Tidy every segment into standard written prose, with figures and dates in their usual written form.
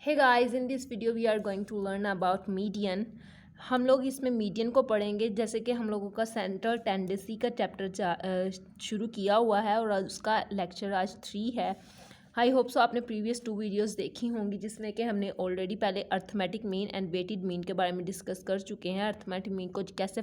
Hey guys, in this video we are going to learn about median। हम लोग इसमें median को पढ़ेंगे। जैसे कि हम लोगों का सेंट्रल टेंडेंसी का चैप्टर शुरू किया हुआ है और उसका लेक्चर आज 3 है। आई होप सो आपने प्रीवियस 2 वीडियोस देखी होंगी जिसमें कि हमने ऑलरेडी पहले arithmetic mean and weighted mean के बारे में डिस्कस कर चुके हैं। अर्थमेटिक मीन को कैसे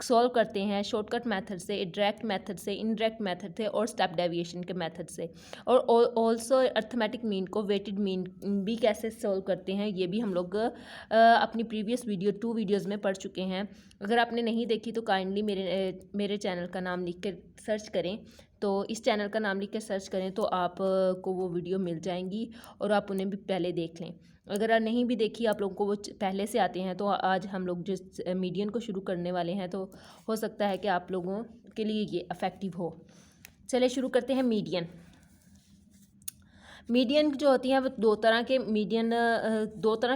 सॉल्व करते हैं, शॉर्टकट मेथड से, डायरेक्ट मेथड से, इनडायरेक्ट मेथड से और स्टेप डेविएशन के मेथड से। और ऑल्सो अर्थमेटिक मीन को वेटेड मीन भी कैसे सॉल्व करते हैं ये भी हम लोग अपनी प्रीवियस 2 वीडियोज़ में पढ़ चुके हैं। अगर आपने नहीं देखी तो काइंडली मेरे चैनल का नाम लिख कर सर्च करें। तो इस चैनल का नाम लिख के सर्च करें तो आप को वो वीडियो मिल जाएंगी और आप उन्हें भी पहले देख लें। अगर नहीं भी देखी, आप लोगों को वो पहले से आते हैं, तो आज हम लोग जिस मीडियन को शुरू करने वाले हैं तो हो सकता है कि आप लोगों के लिए ये इफ़ेक्टिव हो। चलिए शुरू करते हैं। मीडियन जो होती हैं वो दो तरह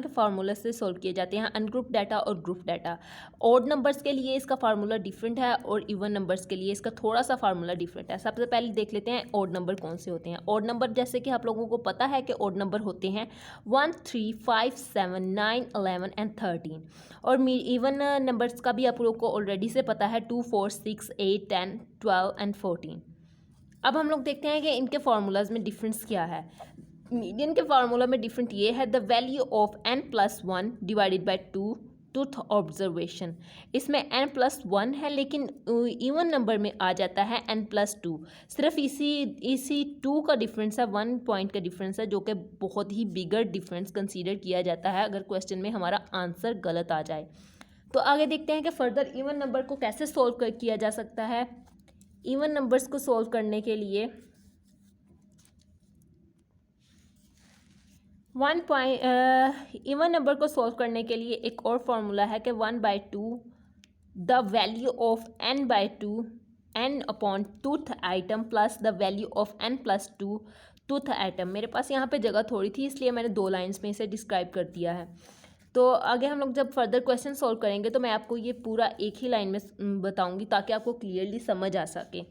के फार्मूला से सॉल्व किए जाते हैं, अनग्रुप डाटा और ग्रुप डाटा। ऑड नंबर्स के लिए इसका फार्मूला डिफरेंट है और इवन नंबर्स के लिए इसका थोड़ा सा फार्मूला डिफरेंट है। सबसे पहले देख लेते हैं ऑड नंबर कौन से होते हैं। ऑड नंबर जैसे कि आप लोगों को पता है कि ऑड नंबर होते हैं 1, 3, 5, 7, 9, 11 एंड 13। और इवन नंबर्स का भी आप लोगों को ऑलरेडी से पता है 2, 4, 6, 8, 10, 12 एंड 14। अब हम लोग देखते हैं कि इनके फार्मूलाज में डिफरेंस क्या है। मीडियन के फार्मूला में डिफरेंट ये है, the value of n+1 divided by 2 tooth observation. इसमें n+1 है लेकिन इवन नंबर में आ जाता है n+2। सिर्फ इसी 2 का डिफरेंस है, 1 पॉइंट का डिफरेंस है, जो कि बहुत ही बिगर डिफरेंस कंसीडर किया जाता है अगर क्वेश्चन में हमारा आंसर गलत आ जाए। तो आगे देखते हैं कि फर्दर इवन नंबर को कैसे सॉल्व किया जा सकता है। इवन नंबर्स को सॉल्व करने के लिए इवन नंबर को सॉल्व करने के लिए एक और फॉर्मूला है कि 1/2 the value of n/2 n upon tooth item plus the value of n+2 tooth item. मेरे पास यहाँ पे जगह थोड़ी थी इसलिए मैंने 2 लाइन्स में इसे डिस्क्राइब कर दिया है। तो आगे हम लोग जब फर्दर क्वेश्चन सॉल्व करेंगे तो मैं आपको ये पूरा एक ही लाइन में बताऊंगी ताकि आपको क्लियरली समझ आ सके।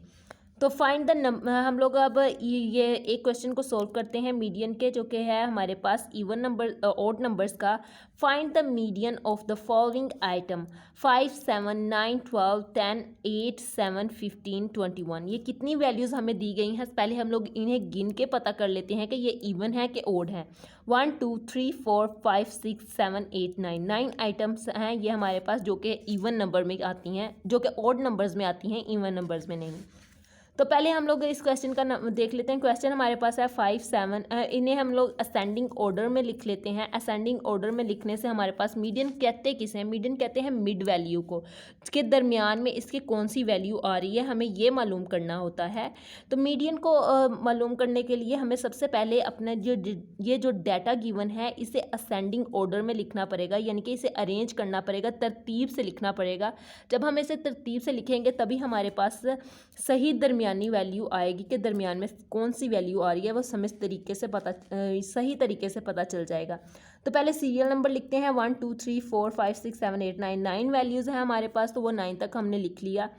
तो फाइंड द हम लोग अब ये एक क्वेश्चन को सॉल्व करते हैं मीडियन के, जो कि है हमारे पास इवन नंबर ऑड नंबर्स का। Find the median of the following item 5, 7, 9, 12, 10, 8, 7, 15, 21। ये कितनी वैल्यूज़ हमें दी गई हैं, पहले हम लोग इन्हें गिन के पता कर लेते हैं कि ये इवन है कि ऑड है। 1, 2, 3, 4, 5, 6, 7, 8, 9 आइटम्स हैं ये हमारे पास, जो कि इवन नंबर में आती हैं, जो कि ऑड नंबर्स में आती हैं, इवन नंबर्स में नहीं। तो पहले हम लोग इस क्वेश्चन का देख लेते हैं। क्वेश्चन हमारे पास है 5, 7। इन्हें हम लोग असेंडिंग ऑर्डर में लिख लेते हैं। असेंडिंग ऑर्डर में लिखने से हमारे पास मीडियन कहते किसे हैं, मीडियन कहते हैं मिड वैल्यू को। इसके दरमियान में इसकी कौन सी वैल्यू आ रही है हमें ये मालूम करना होता है। तो मीडियन को मालूम करने के लिए हमें सबसे पहले अपना जो डाटा गिवन है इसे असेंडिंग ऑर्डर में लिखना पड़ेगा, यानी कि इसे अरेंज करना पड़ेगा, तरतीब से लिखना पड़ेगा। जब हम इसे तरतीब से लिखेंगे तभी हमारे पास सही दरमियानी वैल्यू आएगी कि दरमियान में कौन सी वैल्यू आ रही है, वो सही तरीके से पता चल जाएगा। तो पहले सीरियल नंबर लिखते हैं 1, 2, 3, 4, 5, 6, 7, 8, 9 वैल्यूज़ हैं हमारे पास, तो वो 9 तक हमने लिख लिया।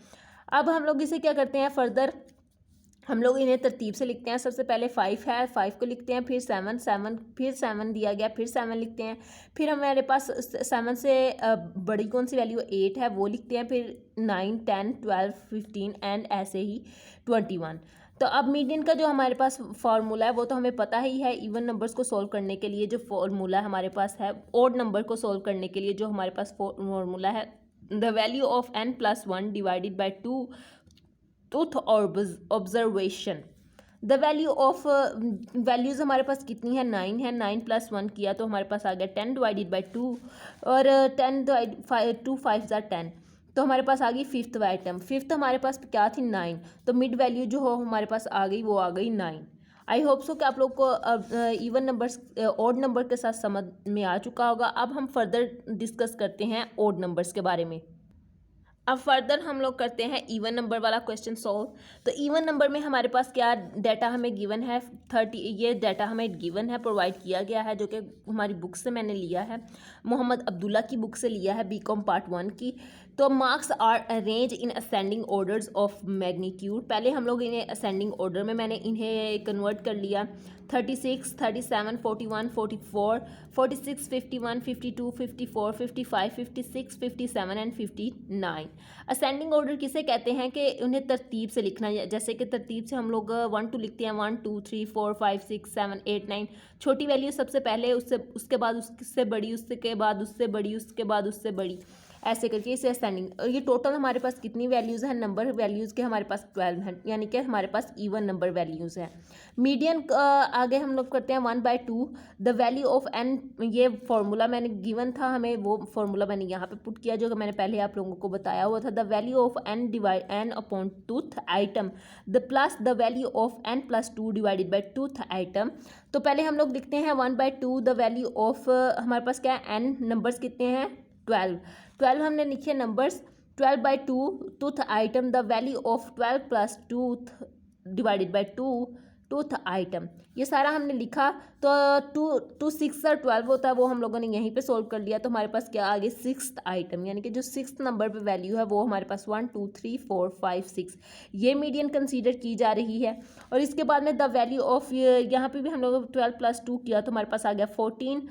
अब हम लोग इसे क्या करते हैं, फर्दर हम लोग इन्हें तरतीब से लिखते हैं। सबसे पहले 5 है, 5 को लिखते हैं, फिर 7, फिर 7 दिया गया, फिर 7 लिखते हैं। फिर हमारे पास 7 से बड़ी कौन सी वैल्यू 8 है वो लिखते हैं, फिर 9, 10, 12, 15 एंड ऐसे ही 21। तो अब मीडियन का जो हमारे पास फार्मूला है वो तो हमें पता ही है। इवन नंबर्स को सॉल्व करने के लिए जो फार्मूला हमारे पास है, ऑड नंबर को सॉल्व करने के लिए जो हमारे पास फार्मूला है, the value of n+1 divided by 2 tooth observation. The value of values हमारे पास कितनी है, 9 है। 9+1 किया तो हमारे पास आ गया 10 डिवाइडेड बाई 2 और 2 5 10। तो हमारे पास आ गई फिफ्थ आइटम। फिफ्थ हमारे पास क्या थी, 9। तो मिड वैल्यू जो हो हमारे पास आ गई वो आ गई 9। आई होप सो कि आप लोग को इवन नंबर्स ऑड नंबर के साथ समझ में आ चुका होगा। अब हम फर्दर डिस्कस करते हैं ऑड नंबर्स के बारे में। अब फर्दर हम लोग करते हैं इवन नंबर वाला क्वेश्चन सॉल्व। तो इवन नंबर में हमारे पास क्या डाटा हमें गिवन है, 30। ये डाटा हमें गिवन है, प्रोवाइड किया गया है, जो कि हमारी बुक से मैंने लिया है, मोहम्मद अब्दुल्ला की बुक से लिया है, बीकॉम पार्ट 1 की। तो marks are arrange in ascending orders of magnitude. पहले हम लोग इन्हें असेंडिंग ऑर्डर में मैंने इन्हें कन्वर्ट कर लिया। 36, 37, 41, 44, 46, 51, 52, 54, 55, 56, 57 एंड 59। असेंडिंग ऑर्डर किसे कहते हैं कि उन्हें तरतीब से लिखना है। जैसे कि तरतीब से हम लोग 1 2 लिखते हैं, 1 2 3 4 5 6 7 8 9। छोटी वैल्यू सबसे पहले, उसके बाद उससे बड़ी, उसके बाद उससे बड़ी, उसके बाद उससे बड़ी, ऐसे करके इसे असेंडिंग। और ये टोटल हमारे पास कितनी वैल्यूज़ हैं, नंबर वैल्यूज़ के हमारे पास 12 हैं, यानी कि हमारे पास इवन नंबर वैल्यूज़ हैं। मीडियन आगे हम लोग करते हैं 1/2 द वैल्यू ऑफ एन। ये फार्मूला मैंने गिवन था हमें, वो फार्मूला मैंने यहाँ पे पुट किया जो कि मैंने पहले आप लोगों को बताया हुआ था। The value of N divide N upon tooth item the plus the value of N plus 2 divided by tooth item. तो पहले हम लोग लिखते हैं 1/2 द वैल्यू ऑफ, हमारे पास क्या है, एन नंबर्स कितने हैं, 12 हमने लिखे numbers. 12/2 tooth item the value of 12 plus tooth divided by 2 tooth item. ये सारा हमने लिखा। तो 2 6 और 12 होता है, वो हम लोगों ने यहीं पे सोल्व कर लिया। तो हमारे पास क्या आ गया, 6th आइटम, यानी कि जो 6th नंबर पे वैल्यू है वो हमारे पास 1 2 3 4 5 6 ये मीडियन कंसीडर की जा रही है। और इसके बाद में द वैल्यू ऑफ, यहाँ पे भी हम लोग 12 प्लस 2 किया तो हमारे पास आ गया 14।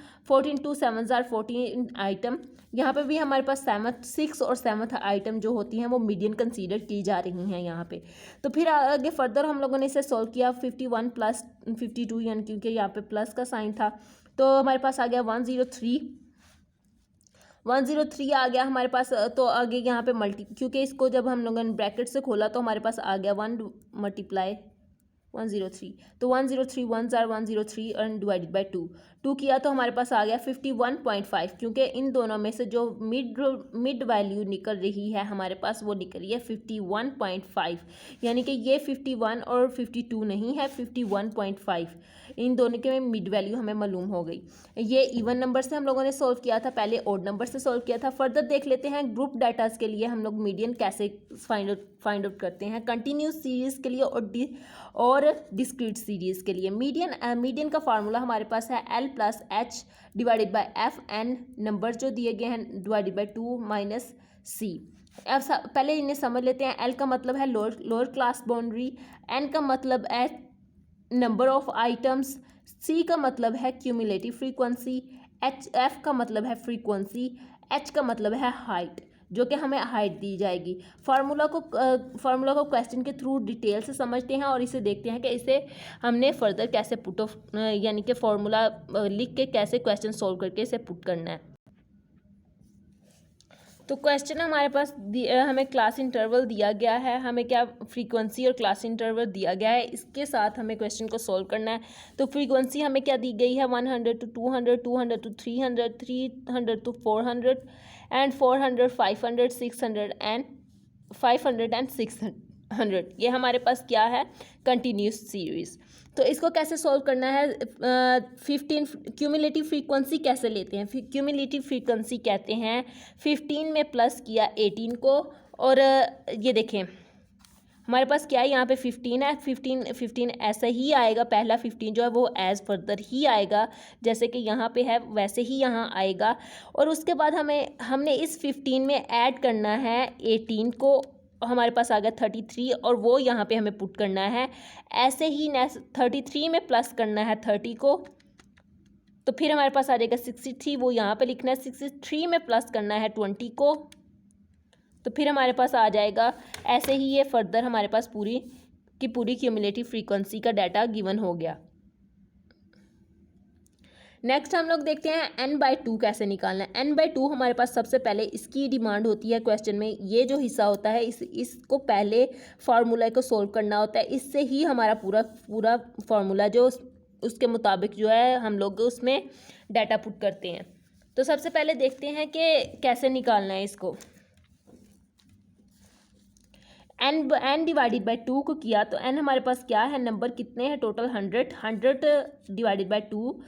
2 7 आर 14 आइटम। यहाँ पे भी हमारे पास 6 और 7th आइटम जो होती हैं वो मीडियन कंसीडर की जा रही हैं यहाँ पे। तो फिर आगे फर्दर हम लोगों ने इसे सॉल्व किया। 51 प्लस 52, यानी क्योंकि यहाँ पे प्लस का साइन था तो हमारे पास आ गया 103 आ गया हमारे पास। तो आगे यहाँ पे क्योंकि इसको जब हम लोगों ने ब्रैकेट से खोला तो हमारे पास आ गया 1 मल्टीप्लाई 103। तो 103 1 आर 103 एंड डिवाइडेड बाई 2 किया तो हमारे पास आ गया 51.5, क्योंकि इन दोनों में से जो मिड वैल्यू निकल रही है हमारे पास वो निकल रही है 51.5, यानी कि ये 51 और 52 नहीं है, 51.5। इन दोनों के मिड वैल्यू हमें मालूम हो गई। ये इवन नंबर से हम लोगों ने सॉल्व किया था, पहले ऑड नंबर से सॉल्व किया था। फर्दर देख लेते हैं ग्रुप डाटाज के लिए हम लोग मीडियन कैसे फाइंड आउट करते हैं, कंटिन्यूस सीरीज़ के लिए और डिस्क्रीट सीरीज़ के लिए। मीडियन का फार्मूला हमारे पास है L plus H divided by F N, number जो दिए गए हैं, डिवाइडेड बाई 2 माइनस सी। अब पहले इन्हें समझ लेते हैं। L का मतलब है लोअर क्लास बाउंड्री, N का मतलब है नंबर ऑफ आइटम्स, C का मतलब है क्यूमुलेटिव फ्रीक्वेंसी, F का मतलब है फ्रीक्वेंसी, H का मतलब है हाइट, जो कि हमें हाइट दी जाएगी। फार्मूला को क्वेश्चन के थ्रू डिटेल से समझते हैं और इसे देखते हैं कि इसे हमने फर्दर कैसे पुट ऑफ, यानी कि फार्मूला लिख के कैसे क्वेश्चन सॉल्व करके इसे पुट करना है। तो क्वेश्चन हमारे पास हमें क्लास इंटरवल दिया गया है, हमें क्या फ्रीक्वेंसी और क्लास इंटरवल दिया गया है, इसके साथ हमें क्वेश्चन को सॉल्व करना है। तो फ्रीक्वेंसी हमें क्या दी गई है, 100 to 200, 200 to 300, 300 to 400 and 400, 500, 600 and 500 and 600। ये हमारे पास क्या है, कंटिन्यूस सीरीज़। तो इसको कैसे सॉल्व करना है, 15 क्यूमुलेटिव फ्रीक्वेंसी कैसे लेते हैं। क्यूमुलेटिव फ्रीक्वेंसी कहते हैं 15 में प्लस किया 18 को, और ये देखें हमारे पास क्या है, यहाँ पे 15 है, 15 ऐसा ही आएगा, पहला 15 जो है वो एज फर्दर ही आएगा, जैसे कि यहाँ पे है वैसे ही यहाँ आएगा। और उसके बाद हमने इस 15 में ऐड करना है 18 को, हमारे पास आ गया 33, और वो यहाँ पे हमें पुट करना है। ऐसे ही 33 में प्लस करना है 30 को, तो फिर हमारे पास आ जाएगा 63, वो यहाँ पे लिखना है। 63 में प्लस करना है 20 को, तो फिर हमारे पास आ जाएगा। ऐसे ही ये फर्दर हमारे पास पूरी की पूरी क्यूमुलेटिव फ्रीक्वेंसी का डाटा गिवन हो गया। नेक्स्ट हम लोग देखते हैं n/2 कैसे निकालना है। n/2 हमारे पास सबसे पहले इसकी डिमांड होती है क्वेश्चन में। ये जो हिस्सा होता है इसको पहले फार्मूला को सोल्व करना होता है, इससे ही हमारा पूरा फार्मूला जो उसके मुताबिक जो है हम लोग उसमें डाटा पुट करते हैं। तो सबसे पहले देखते हैं कि कैसे निकालना है इसको। n डिवाइडेड बाई 2 को किया तो n हमारे पास क्या है, नंबर कितने हैं टोटल 100 डिवाइडेड बाई 2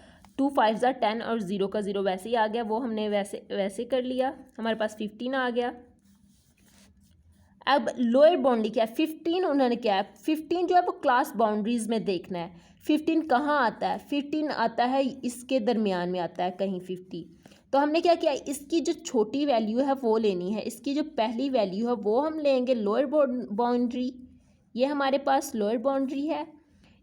5 are 10 और 0 का 0 वैसे ही आ गया, वो हमने वैसे कर लिया। हमारे पास 15 आ गया। अब लोअर बाउंड्री क्या है, 15 उन्होंने क्या है, 15 जो है वो क्लास बाउंड्रीज में देखना है। 15 कहाँ आता है, 15 आता है इसके दरमियान में आता है कहीं 50। तो हमने क्या किया, इसकी जो छोटी वैल्यू है वो लेनी है, इसकी जो पहली वैल्यू है वो हम लेंगे लोअर बाउंड्री, ये हमारे पास लोअर बाउंड्री है,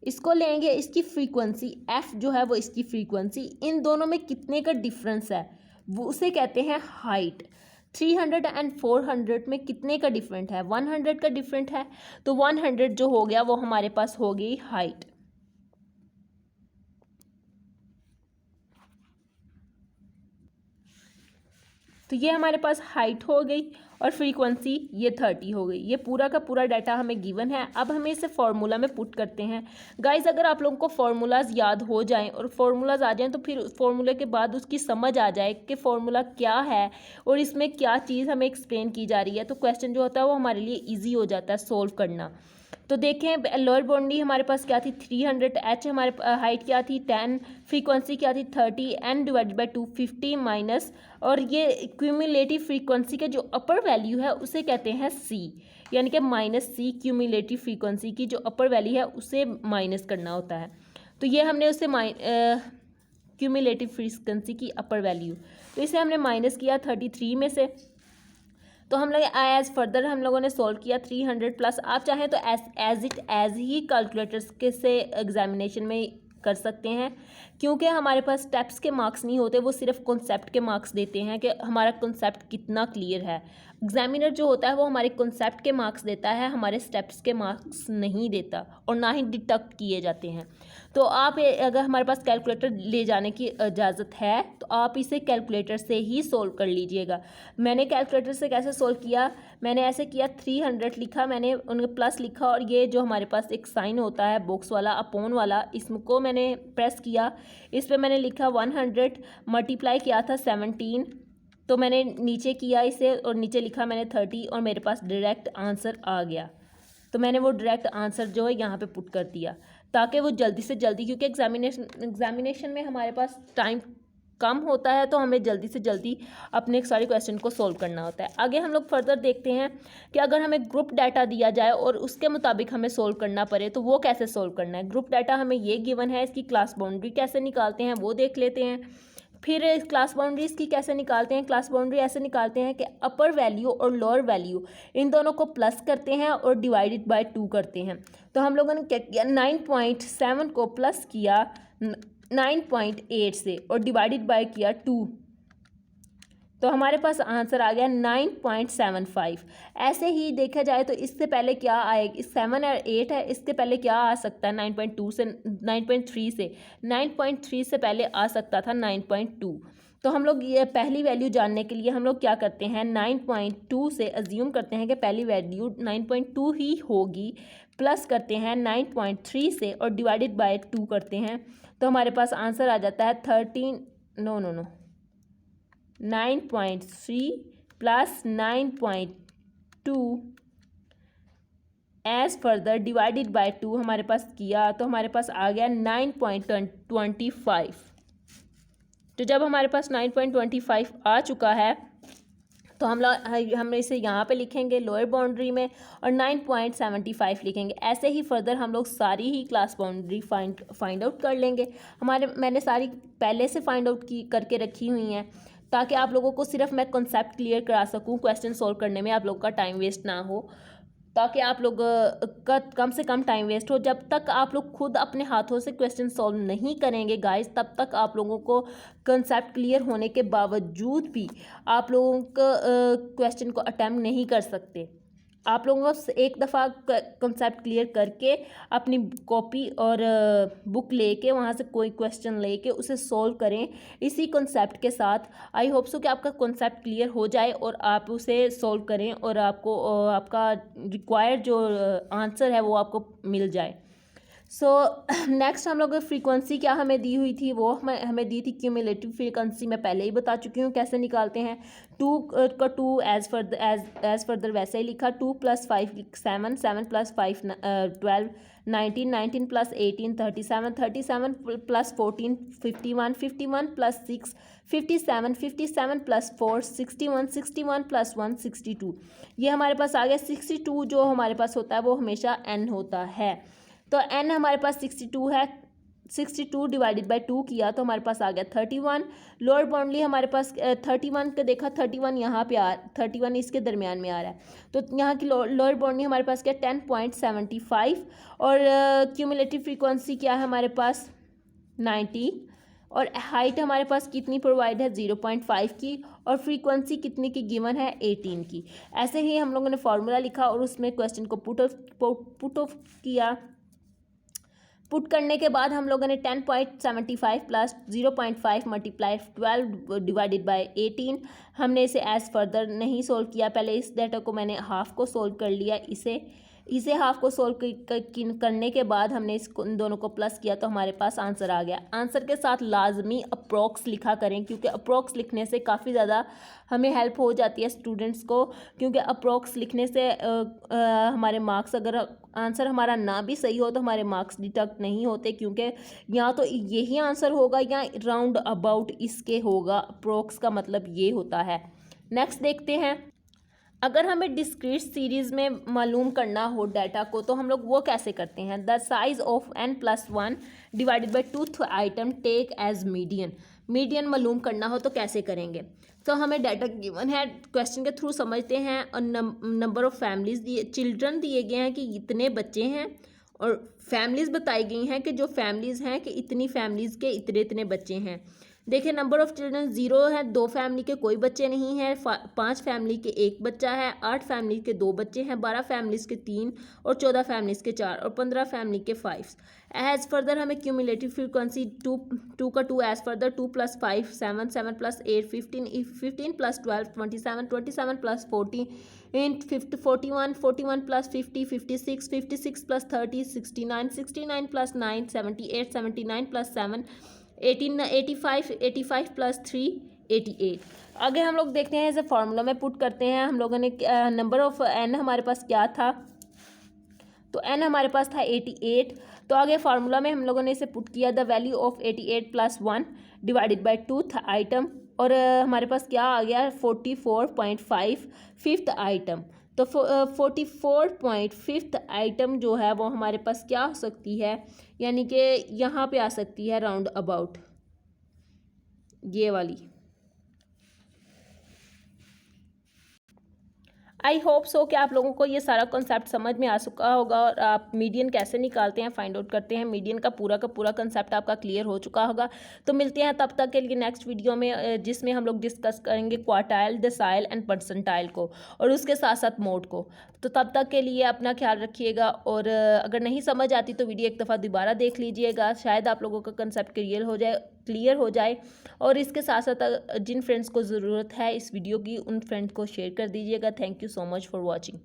इसको लेंगे इसकी फ्रीक्वेंसी एफ जो है वो इसकी फ्रीक्वेंसी, इन दोनों में कितने का डिफरेंस है वो उसे कहते हैं हाइट। 300 एंड 400 में कितने का डिफरेंट है, 100 का डिफरेंट है, तो 100 जो हो गया वो हमारे पास हो गई हाइट। तो ये हमारे पास हाइट हो गई और फ्रीक्वेंसी ये 30 हो गई। ये पूरा का पूरा डाटा हमें गिवन है। अब हमें इसे फार्मूला में पुट करते हैं। गाइस अगर आप लोगों को फार्मूलाज याद हो जाएं और फार्मूलाज आ जाएं तो फिर फार्मूले के बाद उसकी समझ आ जाए कि फार्मूला क्या है और इसमें क्या चीज़ हमें एक्सप्लेन की जा रही है, तो क्वेश्चन जो होता है वो हमारे लिए ईजी हो जाता है सॉल्व करना। तो देखें लोअर बाउंड्री हमारे पास क्या थी 300, एच हमारे हाइट क्या थी 10, फ्रीक्वेंसी क्या थी 30, एन डिवाइडेड बाई 250 माइनस, और ये क्यूमुलेटिव फ्रीक्वेंसी का जो अपर वैल्यू है उसे कहते हैं सी, यानी कि माइनस सी, क्यूमुलेटिव फ्रीक्वेंसी की जो अपर वैल्यू है उसे माइनस करना होता है। तो ये हमने उसे क्यूमुलेटिव फ्रीक्वेंसी की अपर वैल्यू, तो इसे हमने माइनस किया 33 में से। तो हम लोग एज फर्दर हम लोगों ने सॉल्व किया 300 प्लस, आप चाहें तो एज ही कैलकुलेटर्स के से एग्जामिनेशन में कर सकते हैं, क्योंकि हमारे पास स्टेप्स के मार्क्स नहीं होते, वो सिर्फ कॉन्सेप्ट के मार्क्स देते हैं कि हमारा कॉन्सेप्ट कितना क्लियर है। एग्जामिनर जो होता है वो हमारे कॉन्सेप्ट के मार्क्स देता है, हमारे स्टेप्स के मार्क्स नहीं देता और ना ही डिडक्ट किए जाते हैं। तो आप अगर हमारे पास कैलकुलेटर ले जाने की इजाज़त है तो आप इसे कैलकुलेटर से ही सोल्व कर लीजिएगा। मैंने कैलकुलेटर से कैसे सोल्व किया, मैंने ऐसे किया 300 लिखा, मैंने उनके प्लस लिखा और ये जो हमारे पास एक साइन होता है बॉक्स वाला अपोन वाला, इसको मैंने प्रेस किया, इस पर मैंने लिखा 100 मल्टीप्लाई किया था 17, तो मैंने नीचे किया इसे और नीचे लिखा मैंने 30 और मेरे पास डायरेक्ट आंसर आ गया। तो मैंने वो डायरेक्ट आंसर जो है यहाँ पे पुट कर दिया ताकि वो जल्दी से जल्दी, क्योंकि एग्जामिनेशन में हमारे पास टाइम कम होता है तो हमें जल्दी से जल्दी अपने सारे क्वेश्चन को सॉल्व करना होता है। आगे हम लोग फर्दर देखते हैं कि अगर हमें ग्रुप डाटा दिया जाए और उसके मुताबिक हमें सॉल्व करना पड़े तो वो कैसे सॉल्व करना है। ग्रुप डाटा हमें ये गिवन है, इसकी क्लास बाउंड्री कैसे निकालते हैं वो देख लेते हैं। फिर क्लास बाउंड्री इसकी कैसे निकालते हैं, क्लास बाउंड्री ऐसे निकालते हैं कि अपर वैल्यू और लोअर वैल्यू इन दोनों को प्लस करते हैं और डिवाइडेड बाय 2 करते हैं। तो हम लोगों ने क्या किया, 9.7 को प्लस किया 9.8 से और डिवाइडेड बाय किया 2, तो हमारे पास आंसर आ गया 9.75। ऐसे ही देखा जाए तो इससे पहले क्या आएगा, 7 और 8 है, इसके पहले क्या आ सकता है 9.2 से 9.3 से 9.3 से पहले आ सकता था 9.2। तो हम लोग ये पहली वैल्यू जानने के लिए हम लोग क्या करते हैं 9.2 से अज्यूम करते हैं कि पहली वैल्यू 9.2 ही होगी, प्लस करते हैं 9.3 से और डिवाइडेड बाय 2 करते हैं, तो हमारे पास आंसर आ जाता है 9.3 plus 9.2 as further divided by 2 हमारे पास किया तो हमारे पास आ गया 9.25। तो जब हमारे पास 9.25 आ चुका है तो हम इसे यहाँ पे लिखेंगे लोअर बाउंड्री में और 9.75 लिखेंगे। ऐसे ही फर्दर हम लोग सारी ही क्लास बाउंड्री फाइंड आउट कर लेंगे। मैंने सारी पहले से फाइंड आउट करके रखी हुई हैं ताकि आप लोगों को सिर्फ मैं कॉन्सेप्ट क्लियर करा सकूं, क्वेश्चन सॉल्व करने में आप लोगों का टाइम वेस्ट ना हो, ताकि आप लोग का कम से कम टाइम वेस्ट हो। जब तक आप लोग खुद अपने हाथों से क्वेश्चन सॉल्व नहीं करेंगे गाइस, तब तक आप लोगों को कंसेप्ट क्लियर होने के बावजूद भी आप लोगों का क्वेश्चन को अटैम्प्ट नहीं कर सकते। आप लोगों को एक दफ़ा कंसेप्ट क्लियर करके अपनी कॉपी और बुक लेके वहाँ से कोई क्वेश्चन लेके उसे सॉल्व करें इसी कंसेप्ट के साथ। आई होप सो कि आपका कंसेप्ट क्लियर हो जाए और आप उसे सॉल्व करें और आपको आपका रिक्वायर्ड जो आंसर है वो आपको मिल जाए। सो नेक्स्ट हम लोग फ्रीक्वेंसी क्या हमें दी हुई थी, वो हमें दी थी क्यूमुलेटिव फ्रीक्वेंसी। मैं पहले ही बता चुकी हूँ कैसे निकालते हैं। 2 एज फर्दर वैसे ही लिखा, 2 + 5 7, 7 + 5 12, 19, 19 + 18 37, 37 + 14 51, 51 + 6 57, 57 + 4 61, 61 + 1 62। ये हमारे पास आ गया 62। जो हमारे पास होता है वो हमेशा n होता है, तो n हमारे पास 62 है। 62 डिवाइडेड बाई 2 किया तो हमारे पास आ गया 31। लोअर बाउंड्री हमारे पास 31 का देखा, 31 यहाँ पे 31 इसके दरमियान में आ रहा है, तो यहाँ की लोअर बाउंड्री हमारे पास क्या 10.75 और क्यूमुलेटिव फ्रीक्वेंसी क्या है हमारे पास 90 और हाइट हमारे पास कितनी प्रोवाइड है 0.5 की और फ्रीक्वेंसी कितनी की गिवन है 18 की। ऐसे ही हम लोगों ने फार्मूला लिखा और उसमें क्वेश्चन को पुट ऑफ किया। पुट करने के बाद हम लोगों ने 10.75 प्लस 0.5 मल्टीप्लाई 12 डिवाइडेड बाय 18, हमने इसे एज फर्दर नहीं सोल्व किया। पहले इस डेटा को मैंने हाफ को सोल्व कर लिया, इसे हाफ को सोल्व करने के बाद हमने इन दोनों को प्लस किया तो हमारे पास आंसर आ गया। आंसर के साथ लाजमी अप्रोक्स लिखा करें, क्योंकि अप्रोक्स लिखने से काफ़ी ज़्यादा हमें हेल्प हो जाती है स्टूडेंट्स को, क्योंकि अप्रोक्स लिखने से हमारे मार्क्स, अगर आंसर हमारा ना भी सही हो तो हमारे मार्क्स डिडक्ट नहीं होते, क्योंकि या तो यही आंसर होगा या राउंड अबाउट इसके होगा। अप्रोक्स का मतलब ये होता है। नेक्स्ट देखते हैं, अगर हमें डिस्क्रीट सीरीज़ में मालूम करना हो डाटा को तो हम लोग वो कैसे करते हैं। The size of n+1 divided by 2th item take as median मालूम करना हो तो कैसे करेंगे। तो हमें डाटा गिवन है, क्वेश्चन के थ्रू समझते हैं और नंबर ऑफ़ फैमिलीज़ दिए, चिल्ड्रन दिए गए हैं कि इतने बच्चे हैं और फैमिलीज़ बताई गई हैं कि जो फैमिलीज़ हैं कि इतनी फैमिलीज़ के इतने इतने बच्चे हैं। देखिए नंबर ऑफ़ चिल्ड्रन 0 है, 2 फैमिली के कोई बच्चे नहीं हैं, 5 फैमिली के 1 बच्चा है, 8 फैमिली के 2 बच्चे हैं, 12 फैमिलीज़ के 3 और 14 फैमिलीज़ के 4 और 15 फैमिली के 5। एज फर्दर हमें क्यूमुलेटिव फ्रीक्वेंसी 2 का 2 एज फर्दर 2 + 5 7 7 + 8 15 15 + 12 27 27 + 40 41 41 + 50 56 56 + 30 69 69 + 9 78 79 + 7 18 85 85 + 3 88। आगे हम लोग देखते हैं, इसे फार्मूला में पुट करते हैं। हम लोगों ने नंबर ऑफ n हमारे पास क्या था, तो n हमारे पास था 88, तो आगे फार्मूला में हम लोगों ने इसे पुट किया। The value of 88 + 1 divided by 2th item और हमारे पास क्या आ गया 44.5 5th आइटम। तो 44.5th आइटम जो है वो हमारे पास क्या हो सकती है, यानी कि यहाँ पे आ सकती है राउंड अबाउट ये वाली। आई होप सो कि आप लोगों को ये सारा कॉन्सेप्ट समझ में आ चुका होगा और आप मीडियन कैसे निकालते हैं, फाइंड आउट करते हैं, मीडियन का पूरा कॉन्सेप्ट आपका क्लियर हो चुका होगा। तो मिलते हैं तब तक के लिए नेक्स्ट वीडियो में, जिसमें हम लोग डिस्कस करेंगे क्वार्टाइल, डेसाइल एंड परसेंटाइल को और उसके साथ साथ मोड को। तो तब तक के लिए अपना ख्याल रखिएगा और अगर नहीं समझ आती तो वीडियो एक दफ़ा दोबारा देख लीजिएगा, शायद आप लोगों का कंसेप्ट क्लियर हो जाए। और इसके साथ साथ जिन फ्रेंड्स को ज़रूरत है इस वीडियो की, उन फ्रेंड्स को शेयर कर दीजिएगा। Thank you so much for watching.